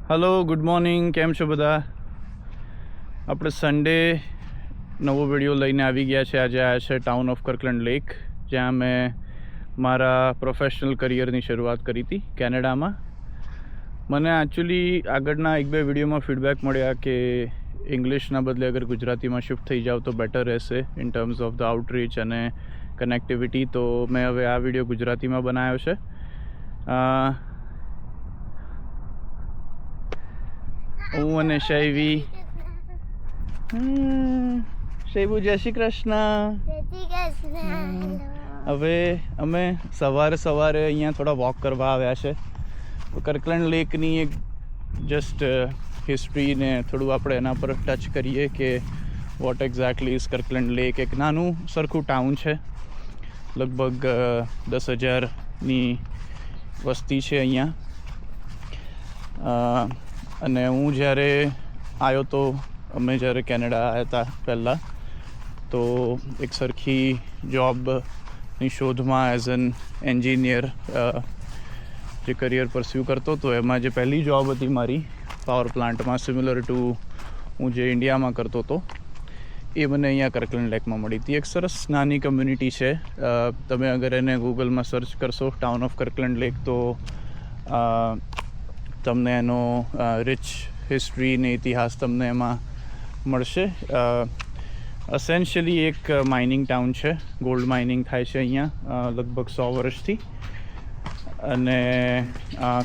Hello, good morning. કેમ છો બધા? આપણે સન્ડે નવો વિડીયો લઈને આવી ગયા છે. આજે આવ્યા છે ટાઉન ઓફ કર્કલેન્ડ લેક, જ્યાં મેં મારા પ્રોફેશનલ કરિયરની શરૂઆત કરી હતી કેનેડામાં. મને એકચ્યુઅલી આગળના 1-2 વિડીયોમાં ફીડબેક મળ્યા કે ઇંગ્લિશના બદલે અગર ગુજરાતીમાં શિફ્ટ થઈ જાવ તો બેટર રહેશે in terms of the outreach અને કનેક્ટિવિટી. તો મેં હવે આ વિડીયો ગુજરાતીમાં બનાવ્યો છે. હું અને શૈવી. શૈબુ, જય શ્રી કૃષ્ણ. હવે અમે સવારે અહીંયા થોડા વોક કરવા આવ્યા છે. કર્કલેન્ડ લેકની એક જસ્ટ હિસ્ટ્રી ને થોડું આપણે એના પર ટચ કરીએ કે વોટ એક્ઝેક્ટલી ઇઝ કર્કલેન્ડ લેક. એક નાનું સરખું ટાઉન છે, લગભગ 10,000ની વસ્તી છે અહીંયા. અને હું જ્યારે આવ્યો તો અમે જ્યારે કેનેડા આવ્યા હતા પહેલાં, તો એક સરખી જોબની શોધમાં એઝ એન એન્જિનિયર જે કરિયર પરસ્યુ કરતો હતો. એમાં જે પહેલી જોબ હતી મારી પાવર પ્લાન્ટમાં, સિમિલર ટુ હું જે ઇન્ડિયામાં કરતો હતો, એ મને અહીંયા કર્કલેન્ડ લેકમાં મળી હતી. એક સરસ નાની કમ્યુનિટી છે. તમે અગર એને ગૂગલમાં સર્ચ કરશો ટાઉન ઓફ કર્કલેન્ડ લેક, તો તમને એનો રિચ હિસ્ટ્રી ને ઇતિહાસ તમને એમાં મળશે. એસેન્શિયલી એક માઇનિંગ ટાઉન છે. ગોલ્ડ માઇનિંગ થાય છે અહીંયા લગભગ 100 વર્ષથી, અને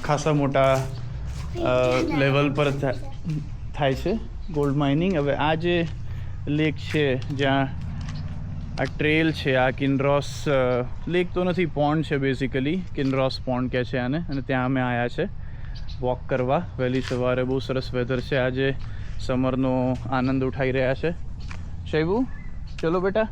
ખાસા મોટા લેવલ પર થાય છે ગોલ્ડ માઇનિંગ. હવે આ જે લેક છે, જ્યાં આ ટ્રેલ છે, આ કિનરોસ લેક તો નથી, પોન્ડ છે બેઝિકલી. કિનરોસ પોન્ડ કહે છે આને. અને ત્યાં અમે આવ્યા છે વોક કરવા વહેલી સવારે. બહુ સરસ વેધર છે આજે, સમરનો આનંદ ઉઠાઈ રહ્યા છે. શૈબુ, ચલો બેટા.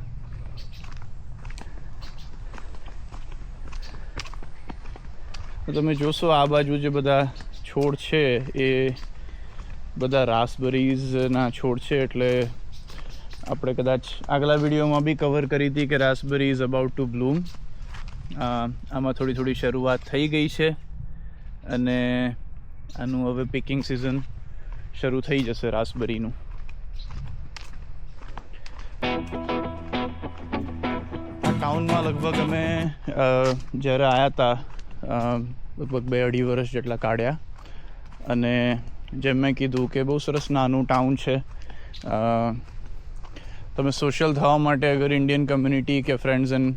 તમે જોશો આ બાજુ જે બધા છોડ છે એ બધા રાસબેરીઝના છોડ છે. એટલે આપણે કદાચ આગલા વિડીયોમાં બી કવર કરી હતી કે raspberry is about to bloom. આમાં થોડી શરૂઆત થઈ ગઈ છે, અને આનું હવે પિકિંગ સિઝન શરૂ થઈ જશે રાસબેરીનું. આ ટાઉનમાં લગભગ અમે જ્યારે આવ્યા હતા લગભગ 2-2.5 વર્ષ જેટલા કાઢ્યા. અને જેમ મેં કીધું કે બહુ સરસ નાનું ટાઉન છે. તમે સોશિયલ થવા માટે અગર ઇન્ડિયન કમ્યુનિટી કે ફ્રેન્ડ્સ એન્ડ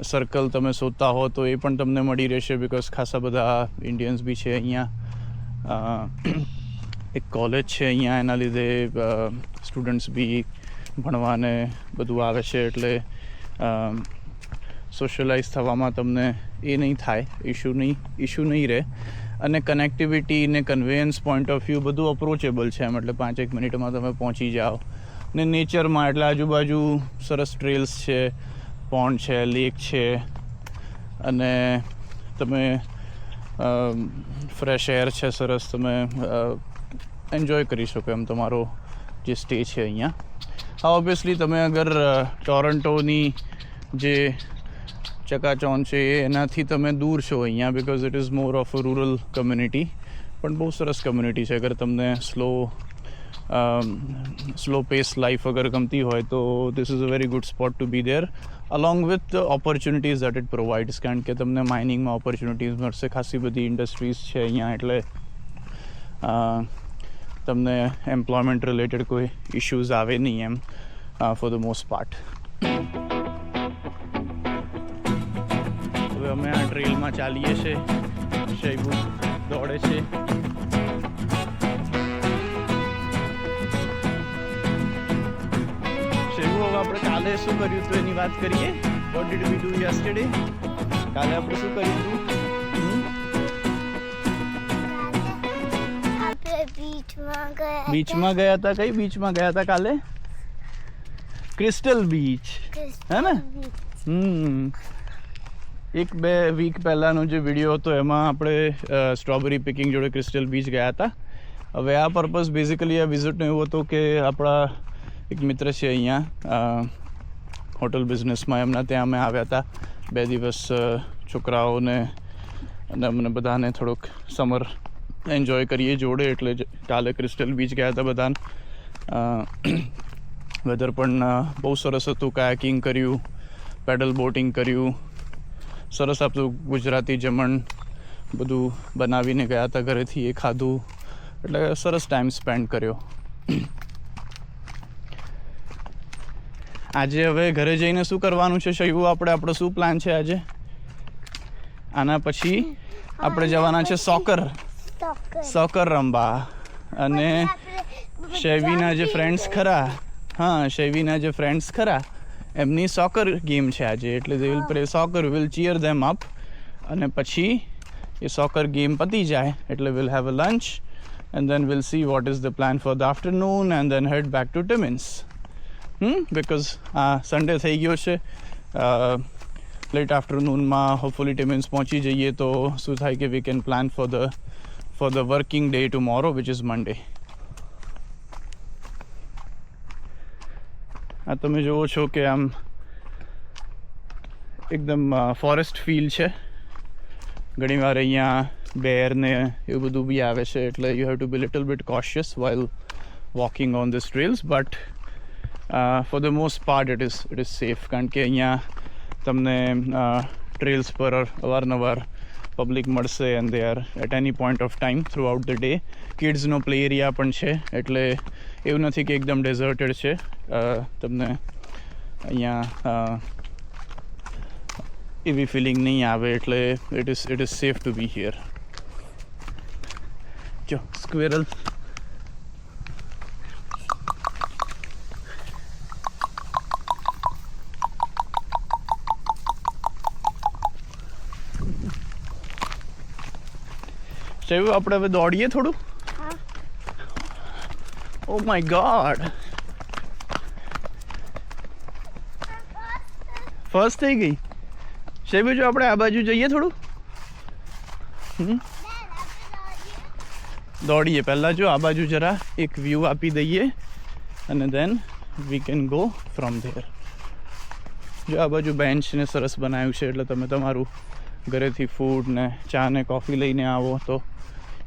સર્કલ તમે શોધતા હો તો એ પણ તમને મળી રહેશે, બિકોઝ ખાસા બધા ઇન્ડિયન્સ બી છે અહીંયા. એક કોલેજ છે અહીંયા, એના લીધે સ્ટુડન્ટ્સ બી ભણવાને બધું આવે છે. એટલે સોશિયલાઇઝ થવામાં તમને એ નહીં થાય, ઇશ્યુ નહીં રહે. અને કનેક્ટિવિટી ને કન્વેયન્સ પોઈન્ટ ઓફ વ્યૂ બધું અપ્રોચેબલ છે એમ. એટલે 5-1 મિનિટમાં તમે પહોંચી જાઓ. ને નેચરમાં એટલે આજુબાજુ સરસ ટ્રેલ્સ છે, પોન્ડ છે, લેક છે, અને તમે ફ્રેશ એર છે સરસ, તમે એન્જોય કરી શકો એમ તમારો જે સ્ટે છે અહીંયા. હા, ઓબ્વિયસલી તમે અગર ટોરન્ટોની જે ચકાચોંધ છે એનાથી તમે દૂર છો અહીંયા, because it is more of a rural community. પણ બહુ સરસ કમ્યુનિટી છે. અગર તમને સ્લો પેસ લાઈફ અગર ગમતી હોય તો this is a very good spot to be there, along with the opportunities that it provides. કારણ કે તમને માઇનિંગમાં ઓપોર્ચ્યુનિટીઝ મળશે, ખાસી બધી ઇન્ડસ્ટ્રીઝ છે અહીંયા. એટલે તમને એમ્પ્લોયમેન્ટ રિલેટેડ કોઈ ઇશ્યુઝ આવે નહીં એમ ફોર ધ મોસ્ટ પાર્ટ. હવે અમે આ ટ્રેલમાં ચાલીએ છીએ. શૈબુ દોડે છે. શૈબુ, હવે આપણે કાલે શું કર્યું હતું એની વાત કરીએ. What did we do yesterday? કાલે આપણે શું કર્યું હતું? બીચમાં ગયા હતા. કઈ બીચમાં ગયા હતા કાલે? ક્રિસ્ટલ બીચ, હે ને? 1-2 વીક પહેલાંનો જે વિડીયો હતો એમાં આપણે સ્ટ્રોબેરી પિકિંગ જોડે ક્રિસ્ટલ બીચ ગયા હતા. હવે આ પર્પઝ બેઝિકલી આ વિઝિટનો એવો હતો કે આપણા એક મિત્ર છે અહીંયા હોટલ બિઝનેસમાં, એમના ત્યાં અમે આવ્યા હતા 2 દિવસ છોકરાઓને અને અમને બધાને થોડુંક સમર એન્જોય કરીએ જોડે. એટલે કાલે ક્રિસ્ટલ બીચ ગયા હતા બધા. વેધર પણ બહુ સરસ હતું. કાયાકિંગ કર્યું, પેડલ બોટિંગ કર્યું, સરસ આપણું ગુજરાતી જમણ બધું બનાવીને ગયા હતા ઘરેથી, એ ખાધું. એટલે સરસ ટાઈમ સ્પેન્ડ કર્યો. આજે હવે ઘરે જઈને શું કરવાનું છે શૈવું? આપણો શું પ્લાન છે આજે? આના પછી આપણે જવાના છે સોકર રમવા. અને શૈવીના જે ફ્રેન્ડ્સ ખરા એમની સોકર ગેમ છે આજે. એટલે they will play soccer, will cheer them up. અને પછી એ સોકર ગેમ પતી જાય એટલે will have a lunch and then we'll see what is the plan for the afternoon and then head back to Timmins. Because Sunday થઈ ગયો છે. Late આફ્ટરનૂનમાં hopefully ટિમિન્સ પહોંચી જઈએ તો શું થાય કે we can plan for the working day tomorrow which is Monday. આ તમે જુઓ છો કે આમ એકદમ ફોરેસ્ટ ફીલ છે. ઘણીવાર અહીંયા બેર ને એવું બધું બી આવે છે. એટલે you have to be little bit cautious while walking on this trails. But for the most part it is safe. કારણ કે અહીંયા તમને ટ્રેલ્સ પર અવારનવાર પબ્લિક મળશે and they are at any point of time throughout the day. કિડ્સનો play area પણ છે. એટલે એવું નથી કે એકદમ ડેઝર્ટેડ છે. તમને અહીંયા એવી ફિલિંગ નહીં આવે. એટલે it is safe to be here. જો સ્ક્વેરલ શૈવ આપણે હવે દોડીએ થોડું. ઓ માય ગોડ, ફર્સ્ટ થઈ ગઈ. શૈવ જો આપણે આ બાજુ જઈએ થોડું. દોડીએ પહેલાં. જો આ બાજુ જરા એક વ્યૂ આપી દઈએ અને then we can go from there. જો આ બાજુ બેન્ચ ને સરસ બનાવ્યું છે. એટલે તમે તમારું ઘરેથી ફૂડ ને ચા ને કોફી લઈને આવો તો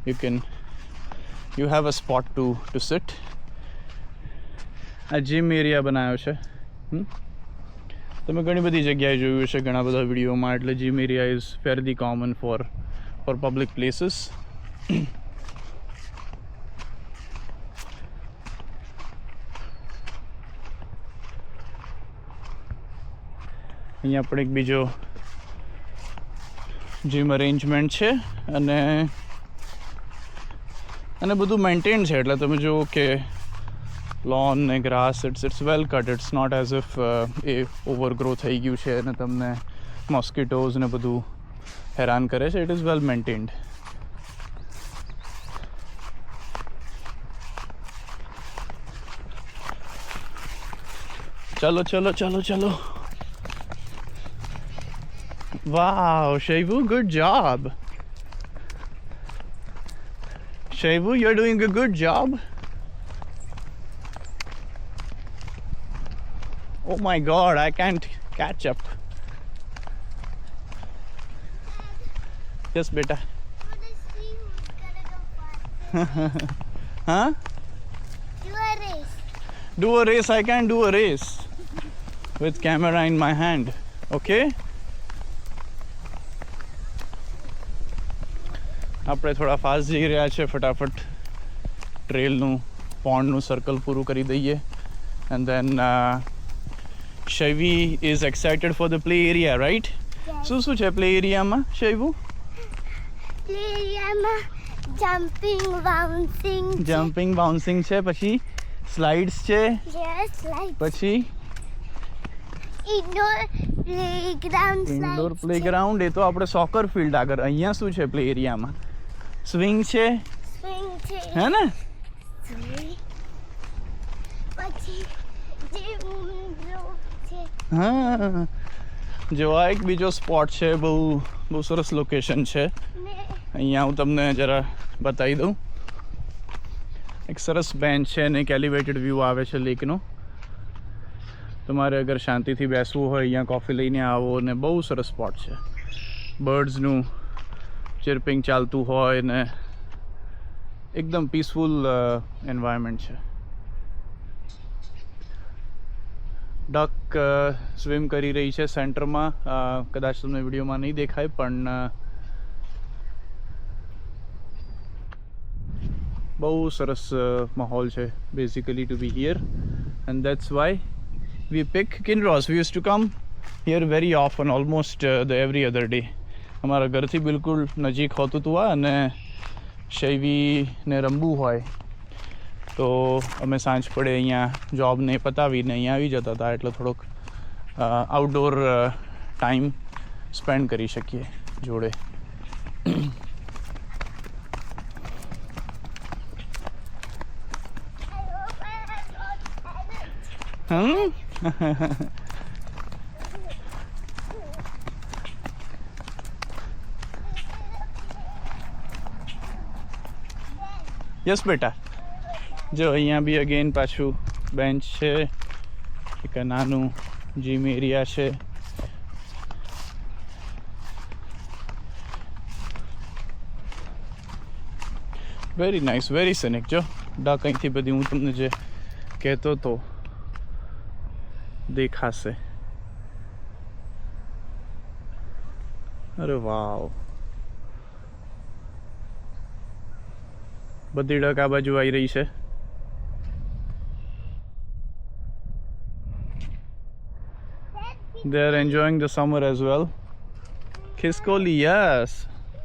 you have a spot to sit. આ જીમ એરિયા બનાવ્યો છે. તમે ઘણી બધી જગ્યાએ જોયું છે, ઘણા બધા વિડીયોમાં. એટલે gym area is fairly common for public places. અહીંયા પણ એક બીજો જીમ અરેન્જમેન્ટ છે. અને બધું મેન્ટેન છે. એટલે તમે જુઓ કે લોન ને grass it's well cut. It's not as if a overgrow થઈ ગયું છે અને તમને મોસ્કિટોઝ ને બધું હેરાન કરે છે. It is well maintained. ચલો. Wow, Shaivu, good job. Shaivu, you're doing a good job. Oh my God, I can't catch up. Yes, beta. Huh? Do a race. I can do a race with camera in my hand. Okay? આપણે થોડા fast જઈ રહ્યા છે. ફટાફટ ટ્રેલનું પોન્ડનું circle પૂરું કરી દઈએ. And then Shaivi is excited for the play area, right? શું છે પ્લે એરિયામાં શૈવું? પ્લે એરિયામાં જમ્પિંગ બાઉન્સિંગ છે. પછી સ્લાઇડ્સ છે. પછી ઇન્ડોર પ્લેગ્રાઉન્ડ. એ તો આપણે સોકર ફિલ્ડ આગળ. અહીંયા શું છે પ્લે એરિયામાં? સ્વિંગ છે, હે ને? હા, જો આ એક બીજો સ્પોટ છે. બહુ સરસ લોકેશન છે. અહીંયા હું તમને જરા બતાવી દઉં. એક સરસ બેન્ચ છે અને એક એલિવેટેડ વ્યૂ આવે છે લેકનો. તમારે અગર શાંતિથી બેસવું હોય અહીંયા કોફી લઈને આવો. ને બહુ સરસ સ્પોટ છે. બર્ડ્સનું ચિર્પિંગ ચાલતું હોય ને એકદમ પીસફુલ એન્વાયરમેન્ટ છે. ડક સ્વિમ કરી રહી છે સેન્ટરમાં. કદાચ તમને વિડીયોમાં નહીં દેખાય પણ બહુ સરસ માહોલ છે basically to be here and that's why we pick Kinross. We use to come here very often, almost the every other day. અમારા ઘરથી બિલકુલ નજીક હોતું હતું આ, અને શૈવીને રમવું હોય તો અમે સાંજ પડે અહીંયા જોબને પતાવીને અહીંયા આવી જતા હતા, એટલે થોડોક આઉટડોર ટાઈમ સ્પેન્ડ કરી શકીએ જોડે. યસ બેટા. જો અહીંયા બી અગેન પાછું બેન્ચ છે, એક નાનું જીમ એરિયા છે. Very nice, very scenic. જો ડક અહીંથી બધી હું તમને જે કહેતો હતો દેખાશે. અરે વાવ, બધી ડક આ બાજુ આવી રહી છે. They are enjoying the summer as well. Khishkoli, yes.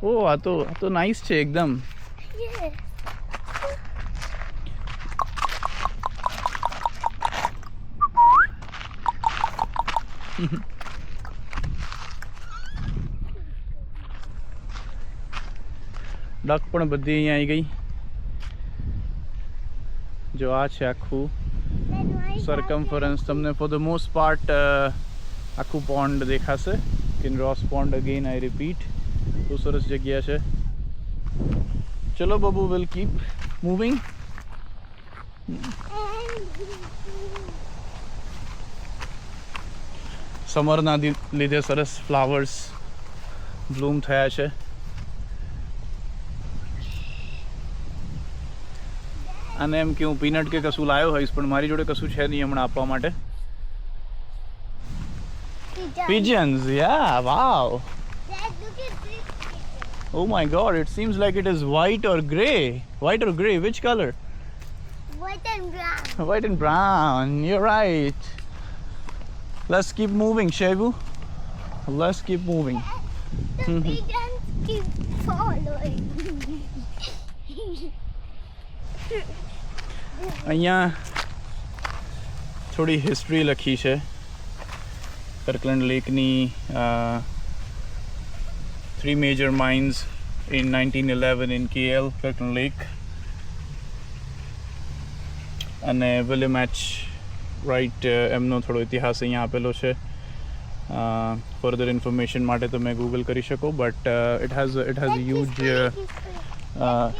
Oh, આ તો nice છે એકદમ. Yes. ડક પણ બધી અહીંયા આવી ગઈ. જો આ છે આખું સરકમફરન્સ. તમને ફોર ધ મોસ્ટ પાર્ટ આખું પોન્ડ દેખાશે. કિનરોસ પોન્ડ અગેન આઈ રિપીટ. બહુ સરસ જગ્યા છે. ચલો બબુ, વિલ કીપ મૂવિંગ. સમરના લીધે સરસ ફ્લાવર્સ બ્લૂમ થયા છે. અને એમ કે હું પીનટ કે કશું લાવ્યો હોઈશ, પણ મારી જોડે કશું છે નહીં હમણાં આપવા માટે. Pigeons, yeah, wow. Dad, look at this. Oh my god, it seems like it is white or grey. White or grey, which color? White and brown. White and brown, you're right. Let's keep moving, Shevu. Let's keep moving. The pigeons keep following. અહીંયા થોડી history લખી છે કર્કલેન્ડ લેકની. 3 major mines in 1911 in KL, Kirkland Lake. અને William right એમનો થોડો ઇતિહાસ અહીંયા આપેલો છે. ફર્ધર ઇન્ફોર્મેશન માટે તમે ગૂગલ કરી શકો, but it has a huge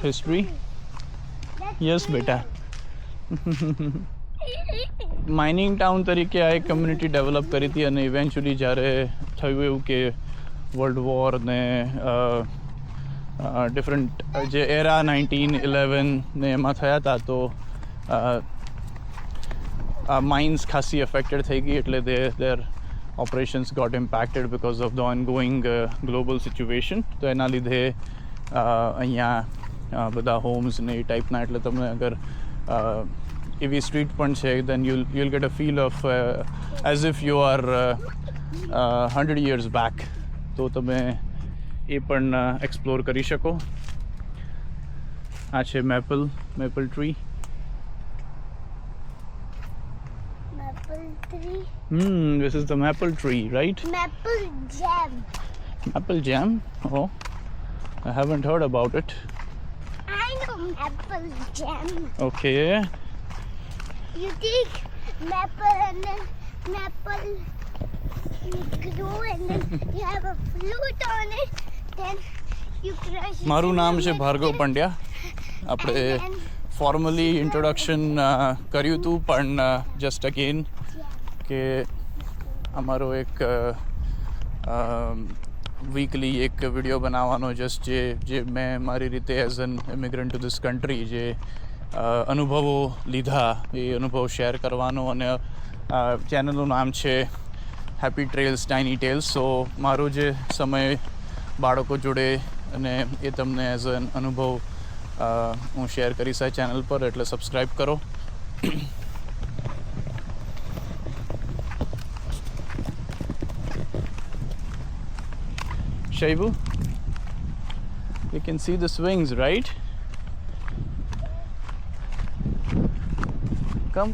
history. Yes બેટા. માઇનિંગ ટાઉન તરીકે આ એક કમ્યુનિટી ડેવલપ કરી હતી, અને ઇવેન્ચ્યુઅલી જ્યારે થયું એવું કે વર્લ્ડ વોર ને ડિફરન્ટ જે એરા 1911 ને એમાં થયા હતા, તો માઇન્સ ખાસી અફેક્ટેડ થઈ ગઈ. એટલે their operations got impacted because of the ongoing global situation. તો એના લીધે અહીંયા બધા હોમ્સ ને એ ટાઈપના. એટલે તમને અગર એવી સ્ટ્રીટ પણ છે, દેન you'll get a feel of as if you are 100 years back. તો તમે એ પણ એક્સપ્લોર કરી શકો. આ છે maple tree. Maple tree. This is the maple tree, right? Maple jam. Apple jam? Oh, I haven't heard about it. I know maple jam. Okay. You take maple and then maple you grow and then you have a fruit on it. Then you crush it. મારું નામ છે and Bhargav Pandya. આપણે formally introduction કર્યું હતું, પણ just again કે અમારો એક વીકલી એક વિડીયો બનાવવાનો જસ્ટ જે મેં મારી રીતે as an immigrant two this country જે અનુભવો લીધા એ અનુભવ શેર કરવાનો. અને ચેનલનું નામ છે હેપી ટ્રેલ્સ ટાઇની ટેલ્સ. સો મારો જે સમય બાળકો જોડે અને એ તમને એઝ એન અનુભવ હું શેર કરીશ આ ચેનલ પર, એટલે સબસ્ક્રાઈબ કરો. Shaibu, you can see the swings, right? Come.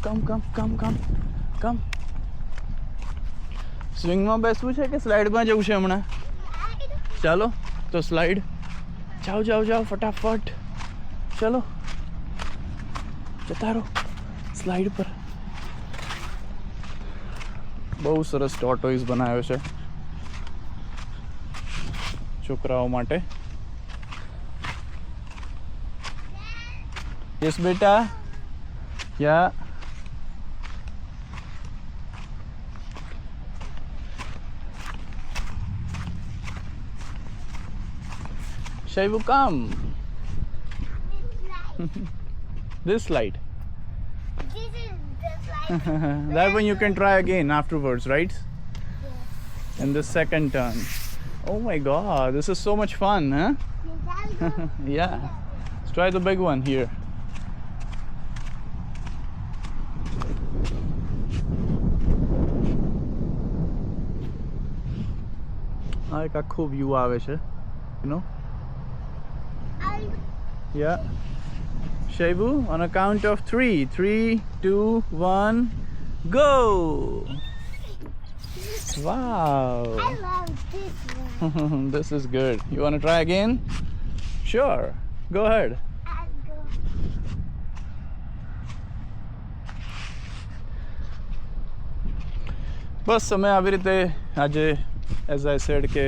સ્વિંગમાં બેસવું છે કે સ્લાઇડમાં જવું છે હમણાં? ચાલો તો સ્લાઇડ. જાઓ ફટાફટ. ચલો જતા રહો સ્લાઇડ પર. બહુ સરસ ટોર્ટોઇઝ બનાવ્યો છે છોકરાઓ માટે. યસ બેટા. યા Shaibu, come. This slide. This is the slide. That one you can try again afterwards, right? Yes. In the second turn. Oh my god, this is so much fun, huh? Yeah. Let's try the big one here. આ એક આખો view આવે છે, you know? Yeah. Shaibu, on a count of 3. 3, 2, 1, go! Wow. I love this one. This is good. You want to try again? Sure. Go ahead. I'll go. બસ અમે આવી રીતે આજે as I said કે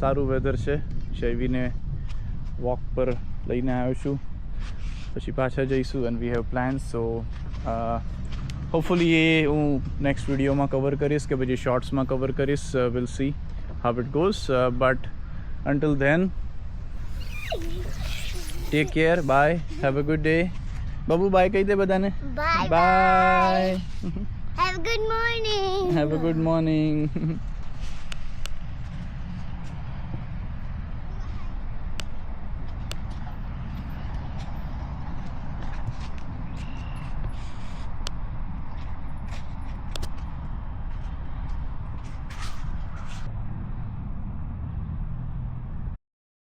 સારું weather છે, શૈવીને walk પર લઈને આવ્યો છું. પછી પાછા જઈશું and we have plans. So hopefully uh હું નેક્સ્ટ વિડીયોમાં કવર કરીશ કે પછી શોર્ટ્સમાં કવર કરીશ. Will see how it goes. But until then take care. Bye. Have a good day. બાબુ બાય કહી દે બધાને. Bye. Bye. Have a good morning. Have a good morning.